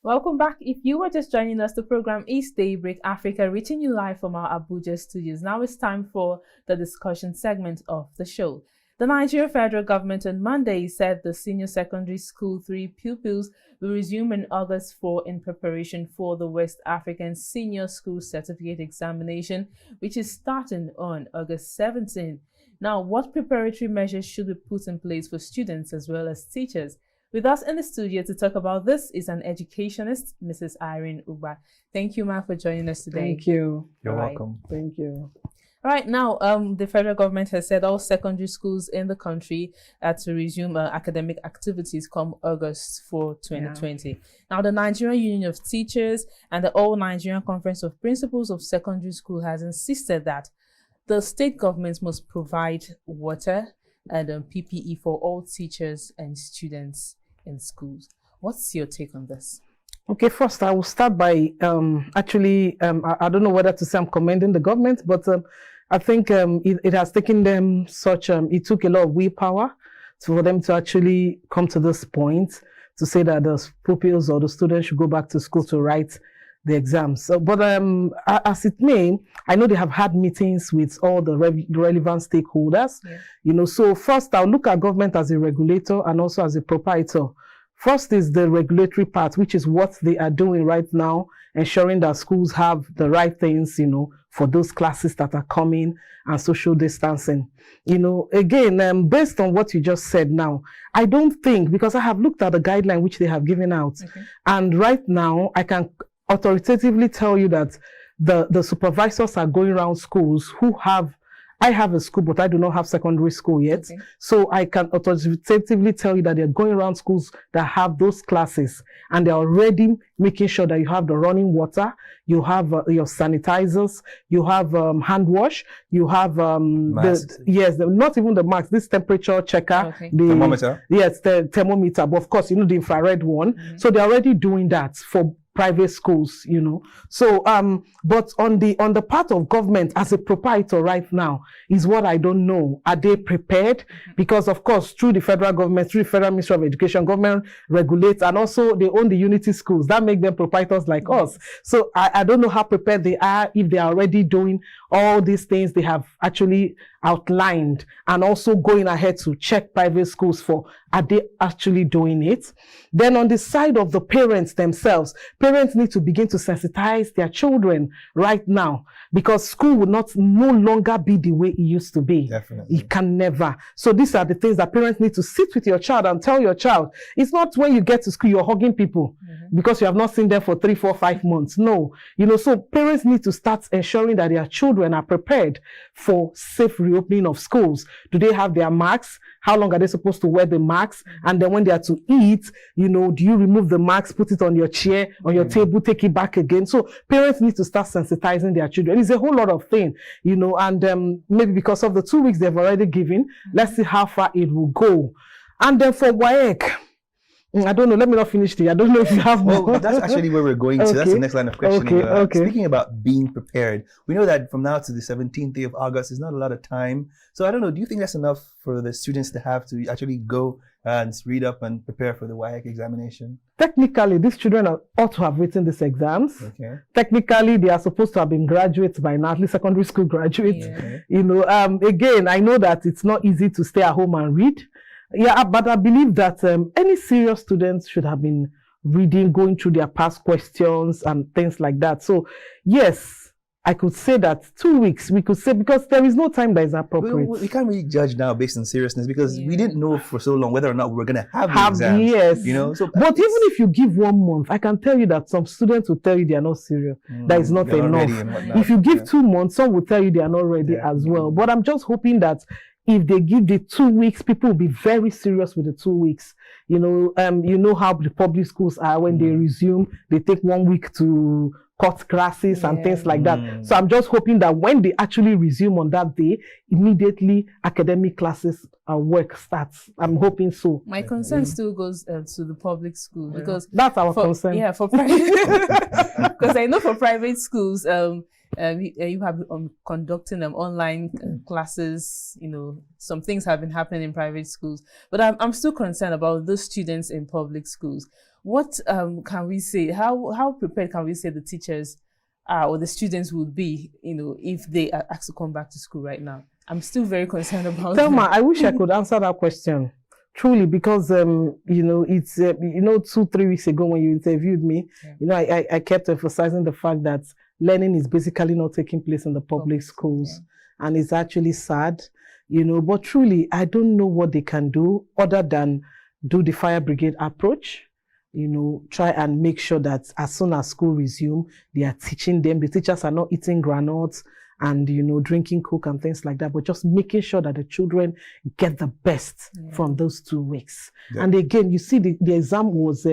Welcome back. If you were just joining us, the program is Daybreak Africa, reaching you live from our Abuja studios. Now it's time for the discussion segment of the show. The Nigerian federal government on Monday said the senior secondary school 3 pupils will resume in August 4 in preparation for the West African Senior School Certificate Examination, which is starting on August 17. Now, what preparatory measures should be put in place for students as well as teachers? With us in the studio to talk about this is an educationist, Mrs. Irene Ugbah. Thank you, ma'am, for joining us today. Thank you. You're welcome. Thank you. All right, now, the federal government has said all secondary schools in the country are to resume academic activities come August 4, 2020. Yeah. Now, the Nigerian Union of Teachers and the All Nigerian Conference of Principals of Secondary School has insisted that the state governments must provide water and PPE for all teachers and students in schools. What's your take on this? Okay, first I will start by I don't know whether to say I'm commending the government, but I think it has taken them it took a lot of willpower for them to actually come to this point to say that the pupils or the students should go back to school to write the exams. So, but as it may, I know they have had meetings with all the relevant stakeholders. Yeah. So first I'll look at government as a regulator and also as a proprietor. First is the regulatory part, which is what they are doing right now, ensuring that schools have the right things, for those classes that are coming and social distancing. Again, based on what you just said now, I don't think, because I have looked at the guideline which they have given out, and right now I can authoritatively tell you that the supervisors are going around schools I have a school, but I do not have secondary school yet. Okay. So I can authoritatively tell you that they're going around schools that have those classes, and they're already making sure that you have the running water, you have your sanitizers, you have hand wash, you have not even the mask, this temperature checker, the thermometer. Yes, the thermometer, but of course, the infrared one. So they're already doing that for private schools, So, but on the part of government as a proprietor right now is what I don't know. Are they prepared? Because of course, through the federal government, through the Federal Ministry of Education, government regulates, and also they own the unity schools. That make them proprietors like us. So I don't know how prepared they are, if they are already doing all these things they have actually outlined, and also going ahead to check private schools for, are they actually doing it? Then on the side of the parents themselves, parents need to begin to sensitize their children right now, because school will no longer be the way it used to be. Definitely. It can never. So these are the things that parents need to sit with your child and tell your child. It's not when you get to school, you're hugging people because you have not seen them for 3, 4, 5 months. No, so parents need to start ensuring that their children are prepared for safe reopening of schools. Do they have their masks? How long are they supposed to wear the masks? And then when they are to eat, do you remove the mask, put it on your chair, on your table, take it back again? So parents need to start sensitizing their children. It's a whole lot of things, and maybe because of the 2 weeks they've already given, let's see how far it will go. And then for WAEC, I don't know. Let me not finish I don't know if you have more. Well, that's actually where we're going to. Okay. That's the next line of questioning. Speaking about being prepared, we know that from now to the 17th day of August is not a lot of time. So I don't know, do you think that's enough for the students to have to actually go and read up and prepare for the WAEC examination? Technically, these children ought to have written these exams. Okay. Technically, they are supposed to have been graduates by now, at least secondary school graduates. Yeah. Again, I know that it's not easy to stay at home and read. Yeah, but I believe that any serious students should have been reading, going through their past questions and things like that. So, yes, I could say that 2 weeks, we could say, because there is no time that is appropriate. We can't really judge now based on seriousness, because we didn't know for so long whether or not we were going to have the exams. Yes. So, but even if you give 1 month, I can tell you that some students will tell you they are not serious. That is not enough. If you give 2 months, some will tell you they are not ready as well. But I'm just hoping that if they give the 2 weeks, people will be very serious with the 2 weeks. You know how the public schools are when they resume, they take 1 week to cut classes and things like that. So I'm just hoping that when they actually resume on that day, immediately academic classes and work starts. I'm hoping so. My concern still goes to the public school, because that's our concern. Yeah, for private, because I know for private schools, you have conducting them online classes. Some things have been happening in private schools, but I'm still concerned about those students in public schools. what can we say? How prepared can we say the teachers or the students would be, if they are asked to come back to school right now? I'm still very concerned about Thelma, I wish I could answer that question. Truly, because it's 2-3 weeks ago when you interviewed me, I kept emphasizing the fact that learning is basically not taking place in the public schools, and it's actually sad, But truly, I don't know what they can do other than do the fire brigade approach. Try and make sure that as soon as school resume, they are teaching them. The teachers are not eating granules and drinking Coke and things like that, but just making sure that the children get the best from those 2 weeks. Yeah. And again, you see the exam was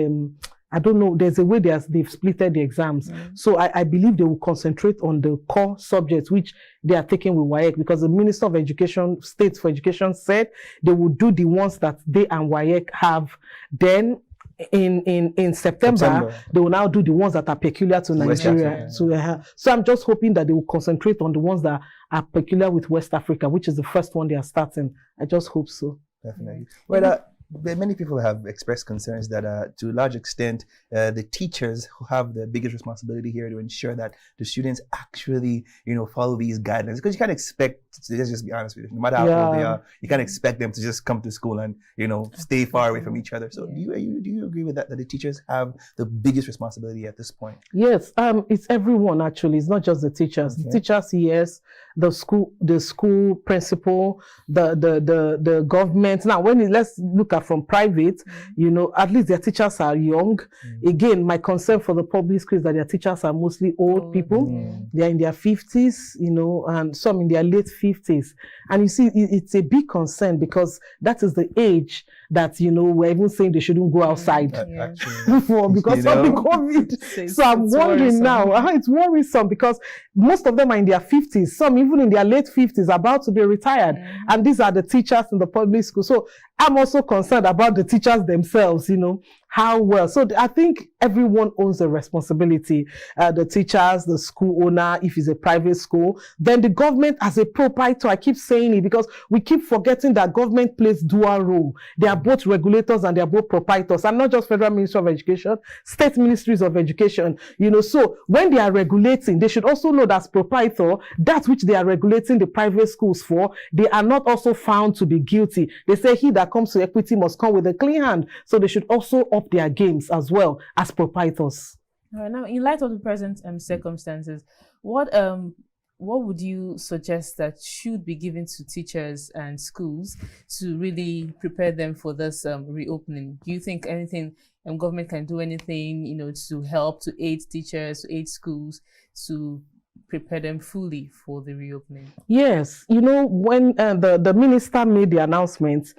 I don't know, there's a way they've splitted the exams. So I believe they will concentrate on the core subjects which they are taking with WAEC, because the Minister of Education, State for Education, said they will do the ones that they and WAEC have. Then in September, they will now do the ones that are peculiar to Nigeria. So I'm just hoping that they will concentrate on the ones that are peculiar with West Africa, which is the first one they are starting. I just hope so. Definitely. Well, many people have expressed concerns that to a large extent, the teachers who have the biggest responsibility here to ensure that the students actually, follow these guidelines. Because you can't expect, let's just be honest with you, no matter how old they are, you can't expect them to just come to school and, stay far away from each other. So do you agree with that the teachers have the biggest responsibility at this point? Yes, it's everyone actually. It's not just the teachers. The teachers, yes, the school principal, the government. Now, let's look at from private, at least their teachers are young. Again, my concern for the public school is that their teachers are mostly old people. They're in their 50s, and some in their late 50s. And you see, it's a big concern because that is the age that, we're even saying they shouldn't go outside before because of the COVID. So I'm wondering now, it's worrisome because most of them are in their 50s, some even in their late 50s, about to be retired. And these are the teachers in the public school. So I'm also concerned about the teachers themselves, how well. So I think everyone owns a responsibility. The teachers, the school owner, if it's a private school, then the government as a proprietor. I keep saying it because we keep forgetting that government plays dual role. They are both regulators and they are both proprietors, and not just Federal Ministry of Education, state ministries of education. So when they are regulating, they should also know that as proprietor, that which they are regulating the private schools for, they are not also found to be guilty. They say he that comes to equity must come with a clean hand. So they should also up their games as well as proprietors. All right, now, in light of the present circumstances, what would you suggest that should be given to teachers and schools to really prepare them for this reopening? Do you think anything government can do anything, to help, to aid teachers, to aid schools, to prepare them fully for the reopening? Yes, when the minister made the announcement,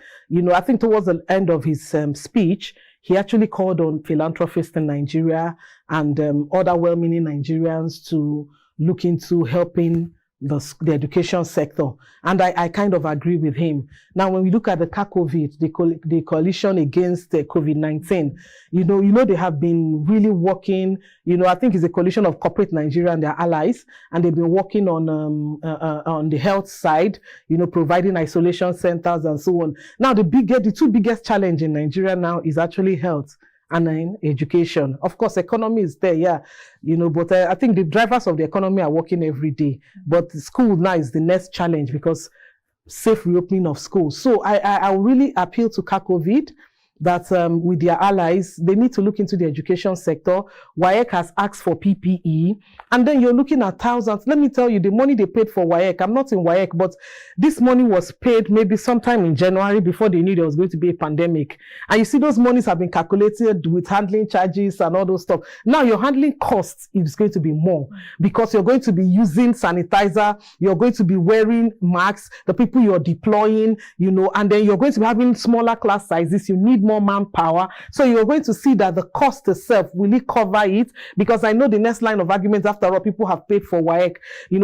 I think towards the end of his speech, he actually called on philanthropists in Nigeria and other well-meaning Nigerians to look into helping the education sector. And I kind of agree with him. Now, when we look at the CACOVID, the coalition against COVID-19, they have been really working, I think it's a coalition of corporate Nigeria and their allies, and they've been working on the health side, providing isolation centers and so on. Now, the two biggest challenge in Nigeria now is actually health and in education. Of course, economy is there, but I think the drivers of the economy are working every day. But school now is the next challenge because safe reopening of schools. So I really appeal to CACOVID that with their allies, they need to look into the education sector. WAEC has asked for PPE, and then you're looking at thousands. Let me tell you, the money they paid for WAEC, I'm not in WAEC, but this money was paid maybe sometime in January before they knew there was going to be a pandemic. And you see those monies have been calculated with handling charges and all those stuff. Now your handling costs is going to be more because you're going to be using sanitizer, you're going to be wearing masks, the people you're deploying, and then you're going to be having smaller class sizes. You need more manpower. So you're going to see that the cost itself, will it cover it? Because I know the next line of arguments, after all, people have paid for WAEC,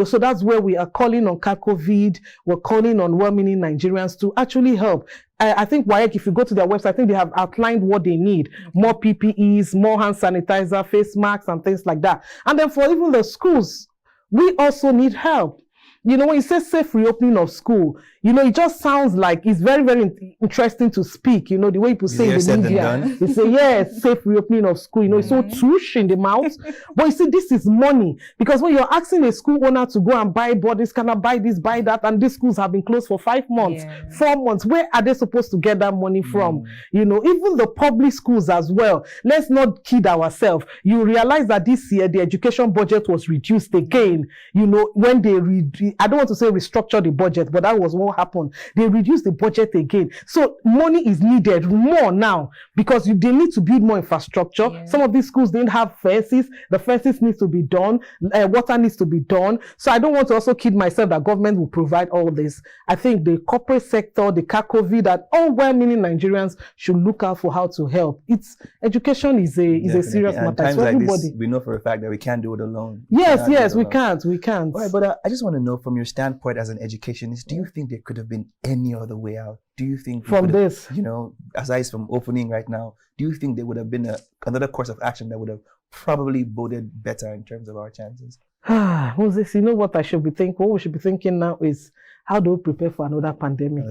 so that's where we are calling on CACOVID, we're calling on well-meaning Nigerians to actually help. I think WAEC, if you go to their website, I think they have outlined what they need. More PPEs, more hand sanitizer, face masks, and things like that. And then for even the schools, we also need help. You know, when you say safe reopening of school, you know, it just sounds like it's very, very interesting to speak. You know, the way people say in the media, they say, yes, safe reopening of school. You know, it's so touche in the mouth. But you see, this is money. Because when you're asking a school owner to go and buy bodies, can I buy this, buy that? And these schools have been closed for 5 months, 4 months. Where are they supposed to get that money from? You know, even the public schools as well. Let's not kid ourselves. You realize that this year, the education budget was reduced again. You know, when they I don't want to say restructure the budget, but that was what happened. They reduced the budget again. So money is needed more now because they need to build more infrastructure. Some of these schools didn't have fences. The fences need to be done. Water needs to be done. So I don't want to also kid myself that government will provide all this. I think the corporate sector, the COVID, that all well-meaning Nigerians should look out for how to help. Education is a serious matter. Times like this, we know for a fact that we can't do it alone. Yes, we can't. All right, but I just want to know from your standpoint as an educationist, do you think there could have been any other way out? Do you think from this, you know, aside from opening right now, do you think there would have been another course of action that would have probably boded better in terms of our chances? Moses, you know what I should be thinking? What we should be thinking now is, how do we prepare for another pandemic?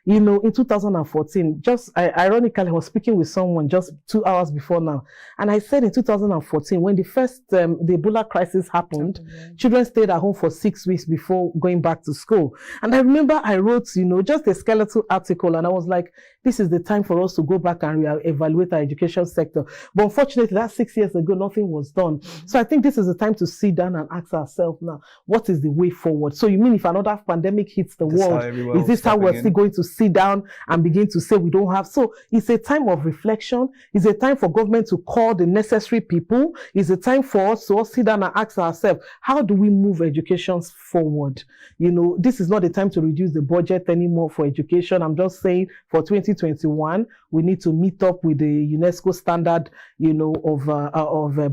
You know, in 2014, ironically, I was speaking with someone just 2 hours before now. And I said in 2014, when the first, the Ebola crisis happened, children stayed at home for 6 weeks before going back to school. And I remember I wrote, you know, just a skeletal article. And I was like, this is the time for us to go back and evaluate our education sector. But unfortunately, that 6 years ago, nothing was done. So I think this is the time to sit down and ask ourselves now, what is the way forward? So you mean if another pandemic hits the world, is this how we're still going to sit down and begin to say we don't have? So it's a time of reflection. It's a time for government to call the necessary people. It's a time for us to all sit down and ask ourselves, how do we move education forward? You know, this is not the time to reduce the budget anymore for education. I'm just saying for 2021, we need to meet up with the UNESCO standard, you know, of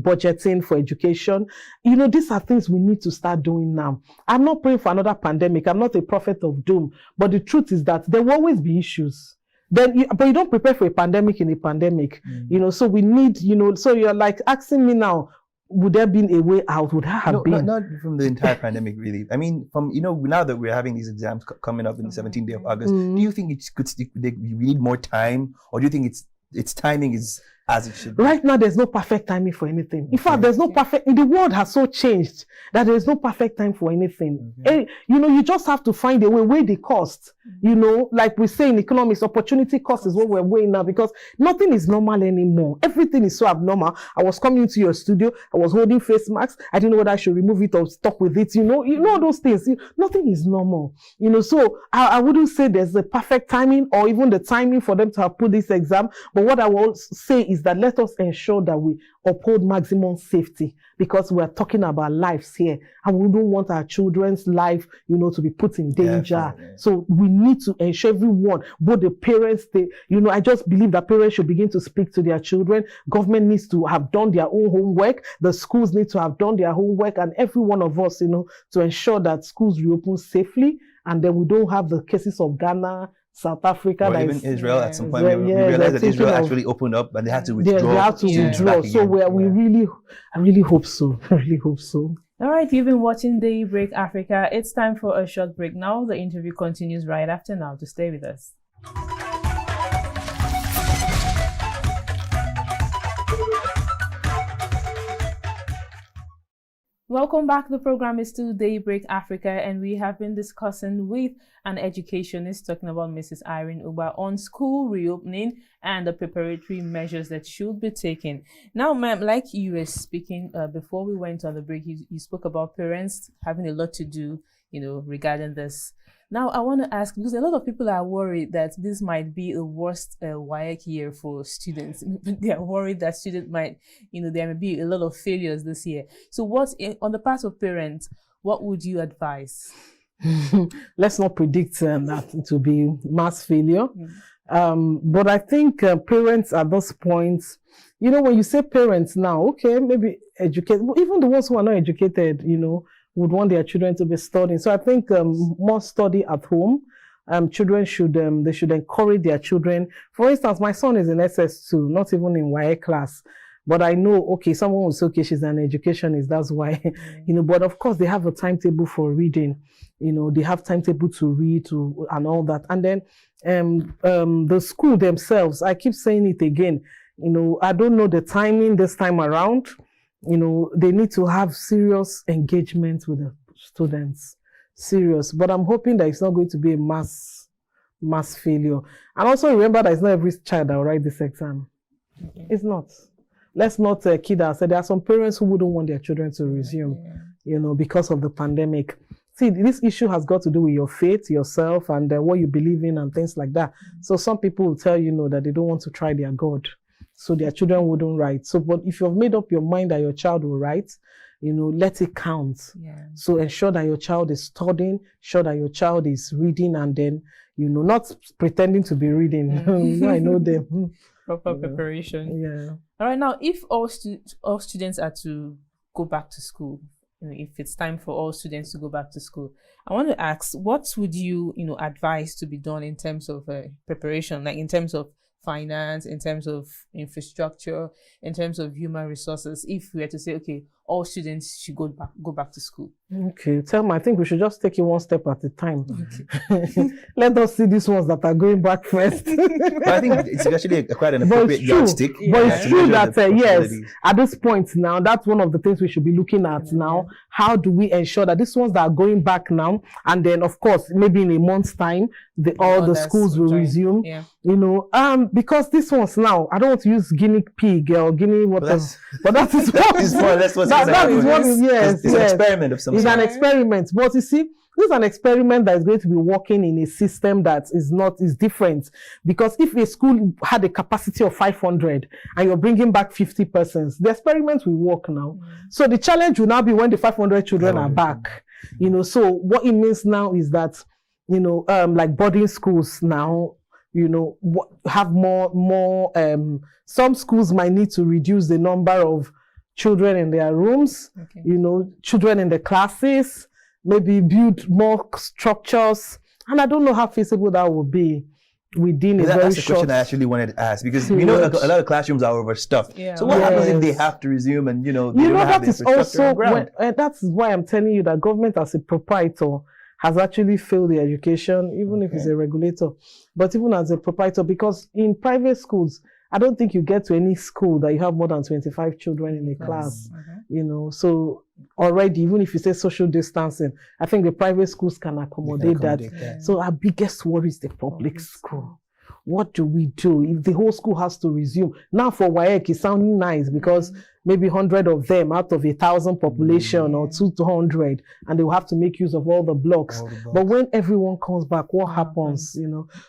budgeting for education. You know, these are things we need to start doing now. I'm not praying for another pandemic. I'm not a prophet of doom, but the truth is that there will always be issues. But you don't prepare for a pandemic in a pandemic, you know, so we need, you know, so you're like asking me now, would there been a way out? Would there have been? Not from the entire pandemic, really. I mean, from, you know, now that we're having these exams coming up in the 17th day of August, do you think we need more time, or do you think its timing is as it should be? Right now, there's no perfect timing for anything. In fact, there's no perfect, the world has so changed that there's no perfect time for anything. You know, you just have to find a way, weigh the cost. You know, like we say in economics, opportunity cost is what we're weighing now, because nothing is normal anymore. Everything is so abnormal. I was coming into your studio, I was holding face masks. I didn't know whether I should remove it or stop with it. You know those things. Nothing is normal. You know, so I wouldn't say there's a perfect timing or even the timing for them to have put this exam. But what I will say is that let us ensure that we uphold maximum safety, because we're talking about lives here, and we don't want our children's life, you know, to be put in danger. Definitely. So we need to ensure everyone, both the parents, I just believe that parents should begin to speak to their children. Government needs to have done their own homework. The schools need to have done their homework, and every one of us, you know, to ensure that schools reopen safely, and then we don't have the cases of Ghana, South Africa, or even Israel. At some point, we realized that Israel actually opened up, and they had to withdraw. They had to withdraw. So I really hope so. I really hope so. All right, you've been watching Daybreak Africa. It's time for a short break now. The interview continues right after now. To stay with us. Welcome back. The program is still Daybreak Africa, and we have been discussing with an educationist, talking about Mrs. Irene Ugbah, on school reopening and the preparatory measures that should be taken. Now, ma'am, like you were speaking before we went on the break, you spoke about parents having a lot to do, you know, regarding this. Now, I want to ask, because a lot of people are worried that this might be the worst WAEC year for students. They are worried that students might, you know, there may be a lot of failures this year. So on the part of parents, what would you advise? Let's not predict that it will be mass failure. But I think parents at this point, you know, when you say parents now, okay, maybe educate, even the ones who are not educated, you know, would want their children to be studying. So I think more study at home. Children should encourage their children. For instance, my son is in SS2, not even in YA class. But I know, okay, someone will say, okay, she's an educationist, that's why, but of course they have a timetable for reading, they have timetable to read and all that. And then the school themselves, I keep saying it again, I don't know the timing this time around. They need to have serious engagement with the students, serious. But I'm hoping that it's not going to be a mass failure. And also remember that it's not every child that will write this exam. It's not. Let's not kid ourselves. There are some parents who wouldn't want their children to resume, because of the pandemic. See, this issue has got to do with your faith, yourself, and what you believe in and things like that. So some people will tell you, that they don't want to try their God. So their children wouldn't write. So, but if you've made up your mind that your child will write, let it count. Yeah. So ensure that your child is studying, ensure that your child is reading, and then, not pretending to be reading. I know them. Proper preparation. Yeah. All right. Now, if all students are to go back to school, if it's time for all students to go back to school, I want to ask, what would you, advise to be done in terms of preparation, like in terms of finance, in terms of infrastructure, in terms of human resources, if we were to say, okay, all students should go back to school? Okay, Thelma, I think we should just take it one step at a time. Okay. Let us see these ones that are going back first. I think it's actually quite an appropriate yardstick. But it's true that, yes, at this point now, that's one of the things we should be looking at now. How do we ensure that these ones that are going back now, and then, of course, maybe in a month's time, all the schools will resume, because these ones now, I don't want to use guinea pig or guinea whatever, but that is what is more or less what's that is what is, yes, it's an experiment of some sort. It's an experiment, but you see, this is an experiment that is going to be working in a system that is different. Because if a school had a capacity of 500 and you're bringing back 50 persons, the experiment will work now. So the challenge will now be when the 500 children are back. So what it means now is that, like boarding schools now, have more. Some schools might need to reduce the number of children in their rooms, children in the classes, maybe build more structures. And I don't know how feasible that will be within a very short... That's the question I actually wanted to ask, because we know a lot of classrooms are overstuffed. Yeah. So what happens if they have to resume and, they don't have the infrastructure on ground? That's why I'm telling you that government as a proprietor has actually failed the education, even if it's a regulator. But even as a proprietor, because in private schools, I don't think you get to any school that you have more than 25 children in a class, so already, even if you say social distancing, I think the private schools can accommodate that. So our biggest worry is the public school. What do we do if the whole school has to resume? Now for WAEC, it's sounding nice because maybe 100 of them out of 1,000 population or 200, and they will have to make use of all the blocks. But when everyone comes back, what happens?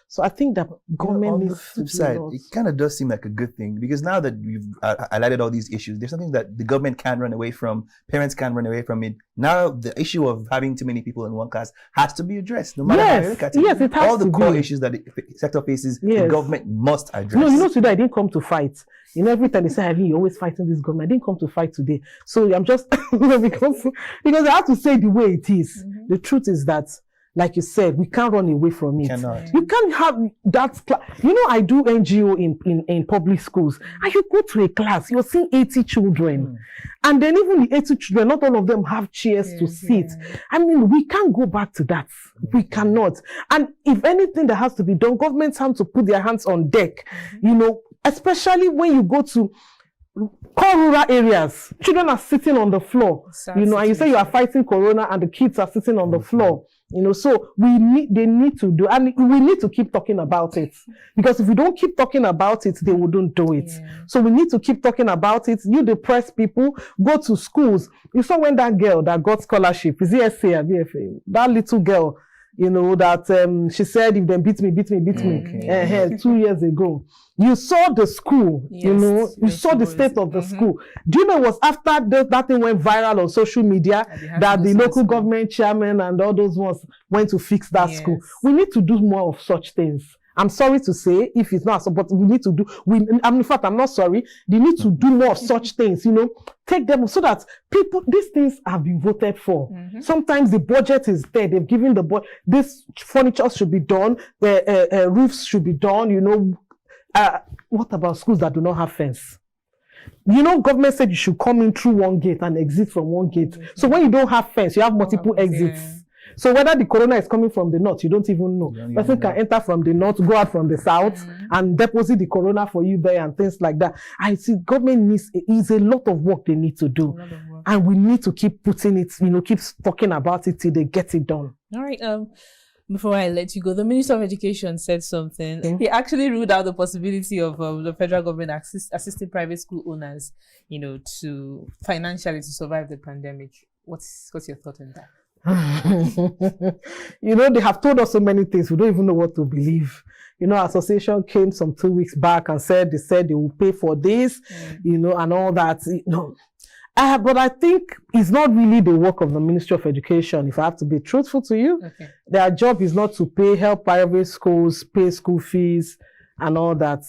So I think that government needs to do side, it kind of does seem like a good thing, because now that we've highlighted all these issues, there's something that the government can't run away from, parents can't run away from it. Now the issue of having too many people in one class has to be addressed, no matter how you look at it. Yes, it has all the to core be. issues that the sector faces, the government must address. No, today I didn't come to fight. Every time they say, Irene, you're always fighting this government. I didn't come to fight today. So I'm just, because I have to say the way it is. The truth is that, like you said, we can't run away from it. You can't have that. I do NGO in public schools, and you go to a class, you're seeing 80 children. And then even the 80 children, not all of them have chairs to sit. I mean, we can't go back to that. We cannot. And if anything that has to be done, governments have to put their hands on deck, especially when you go to core rural areas. Children are sitting on the floor, and you say you are fighting corona and the kids are sitting on the floor. So they need to do, and we need to keep talking about it, because if we don't keep talking about it, they wouldn't do it. So we need to keep talking about it. You, the press people, go to schools. You saw when that girl that got scholarship, is it SA or BFA? That little girl, that she said, if they beat me, 2 years ago. You saw the school, you saw the state of the school. Do you know it was after that thing went viral on social media that the local government chairman and all those ones went to fix that school? We need to do more of such things. I'm sorry to say, if it's not so, but we need to do, in fact, I'm not sorry. They need to do more of such things, take them so that these things have been voted for. Sometimes the budget is there. They've given the budget. This furniture should be done. Roofs should be done, what about schools that do not have fence? You know, government said you should come in through one gate and exit from one gate. So when you don't have fence, you have multiple exits. Yeah. So whether the corona is coming from the north, you don't even know. Person can enter from the north, go out from the south, and deposit the corona for you there and things like that. I see government is a lot of work they need to do. And we need to keep putting it, you know, keep talking about it till they get it done. All right. Before I let you go, the Minister of Education said something. He actually ruled out the possibility of the federal government assisting private school owners, you know, to financially to survive the pandemic. What's your thought on that? You know, they have told us so many things. We don't even know what to believe. You know, association came some 2 weeks back and said they will pay for this, you know, and all that. You know. But I think it's not really the work of the Ministry of Education, if I have to be truthful to you. Okay. Their job is not to help private schools, pay school fees and all that.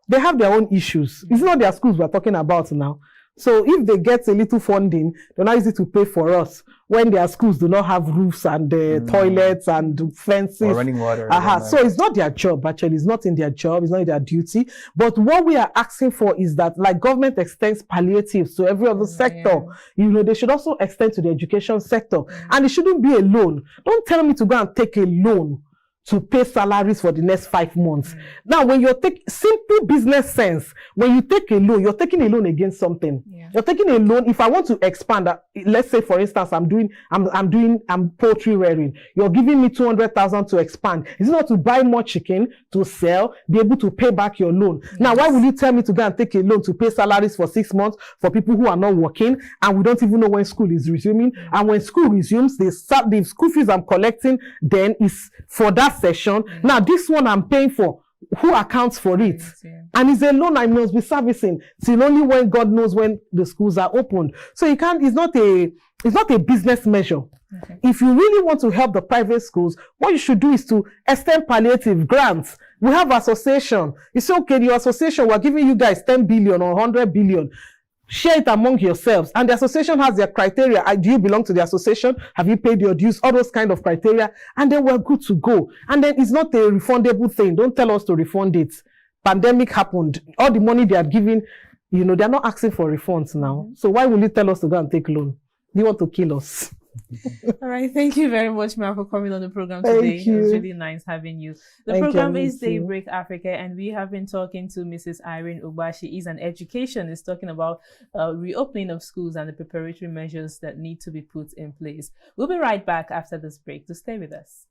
They have their own issues. It's not their schools we're talking about now. So if they get a little funding, they're not easy to pay for us when their schools do not have roofs and toilets and fences. Or running water. So it's not their job, actually. It's not in their job. It's not in their duty. But what we are asking for is that, like, government extends palliatives to every other sector. You know, they should also extend to the education sector. And it shouldn't be a loan. Don't tell me to go and take a loan to pay salaries for the next 5 months. Now, when you're taking simple business sense, when you take a loan, you're taking a loan against something. You're taking a loan. If I want to expand, let's say, for instance, I'm poultry rearing. You're giving me 200,000 to expand. Is it not to buy more chicken, to sell, be able to pay back your loan? Now, why will you tell me to go and take a loan to pay salaries for 6 months for people who are not working, and we don't even know when school is resuming? And when school resumes, the school fees I'm collecting then is for that session. Now, this one I'm paying for, who accounts for it? And it's a loan I must be servicing till only when God knows when the schools are opened. So you can't, it's not a business measure. If you really want to help the private schools, what you should do is to extend palliative grants. We have association. You say, okay, your association, we're giving you guys 10 billion or 100 billion. Share it among yourselves. And the association has their criteria. Do you belong to the association? Have you paid your dues? All those kind of criteria. And then we're good to go. And then it's not a refundable thing. Don't tell us to refund it. Pandemic happened. All the money they are giving, you know, they're not asking for refunds now. So why will you tell us to go and take loan? You want to kill us. All right. Thank you very much, Ma, for coming on the program today. It was really nice having you. The program is Daybreak Africa, and we have been talking to Mrs. Irene Ugbah. She is an educationist, talking about reopening of schools and the preparatory measures that need to be put in place. We'll be right back after this break, so stay with us.